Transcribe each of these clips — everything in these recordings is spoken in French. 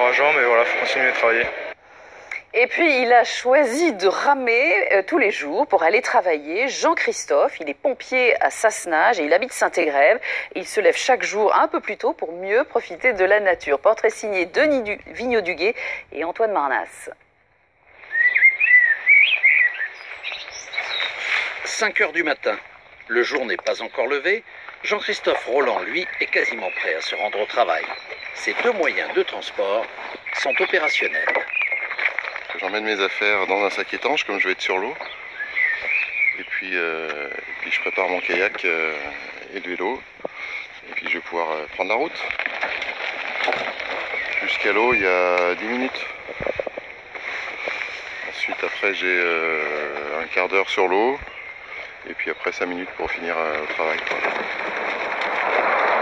encourageant, mais voilà, faut continuer à travailler. Et puis, il a choisi de ramer tous les jours pour aller travailler. Jean-Christophe, il est pompier à Sassenage et il habite Saint-Égrève. Il se lève chaque jour un peu plus tôt pour mieux profiter de la nature. Portrait signé Denis Vignaud-Duguet et Antoine Marnas. 5 heures du matin. Le jour n'est pas encore levé. Jean-Christophe Roland, lui, est quasiment prêt à se rendre au travail. Ces deux moyens de transport sont opérationnels. J'emmène mes affaires dans un sac étanche comme je vais être sur l'eau. Et puis je prépare mon kayak et le vélo. Et puis je vais pouvoir prendre la route. Jusqu'à l'eau, il y a 10 minutes. Ensuite, après, j'ai un quart d'heure sur l'eau. Et puis après 5 minutes pour finir au travail.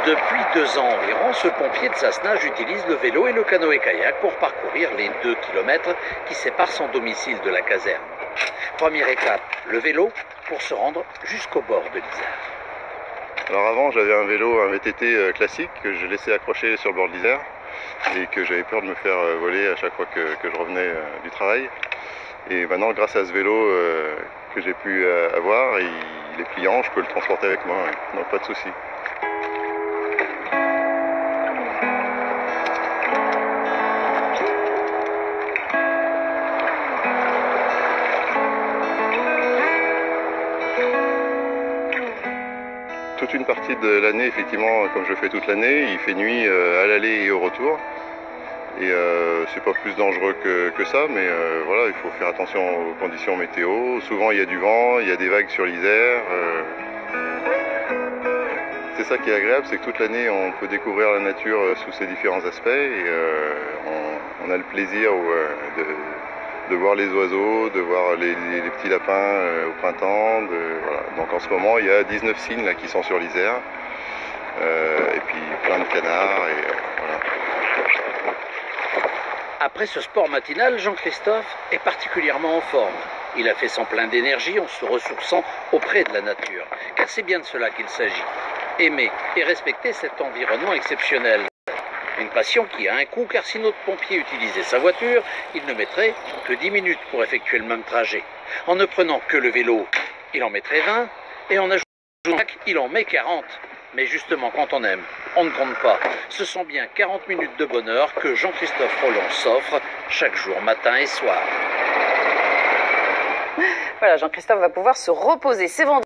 Depuis 2 ans environ, ce pompier de Sassenage utilise le vélo et le canoë-kayak pour parcourir les 2 kilomètres qui séparent son domicile de la caserne. Première étape, le vélo pour se rendre jusqu'au bord de l'Isère. Alors avant, j'avais un vélo, un VTT classique que je laissais accrocher sur le bord de l'Isère et que j'avais peur de me faire voler à chaque fois que je revenais du travail. Et maintenant, grâce à ce vélo que j'ai pu avoir, il est pliant, je peux le transporter avec moi, donc pas de souci. Toute une partie de l'année, effectivement, comme je le fais toute l'année, il fait nuit à l'aller et au retour. Et c'est pas plus dangereux que ça, mais voilà, il faut faire attention aux conditions météo. Souvent il y a du vent, il y a des vagues sur l'Isère. C'est ça qui est agréable, c'est que toute l'année on peut découvrir la nature sous ses différents aspects et on a le plaisir de voir les oiseaux, de voir les petits lapins au printemps. Voilà. Donc en ce moment il y a 19 cygnes là, qui sont sur l'Isère et puis plein de canards. Voilà. Après ce sport matinal, Jean-Christophe est particulièrement en forme. Il a fait son plein d'énergie en se ressourçant auprès de la nature. Car c'est bien de cela qu'il s'agit. Aimer et respecter cet environnement exceptionnel. Une passion qui a un coût, car si notre pompier utilisait sa voiture, il ne mettrait que 10 minutes pour effectuer le même trajet. En ne prenant que le vélo, il en mettrait 20, et en ajoutant il en met 40. Mais justement, quand on aime, on ne compte pas. Ce sont bien 40 minutes de bonheur que Jean-Christophe Roland s'offre chaque jour, matin et soir. Voilà, Jean-Christophe va pouvoir se reposer. C'est vendredi.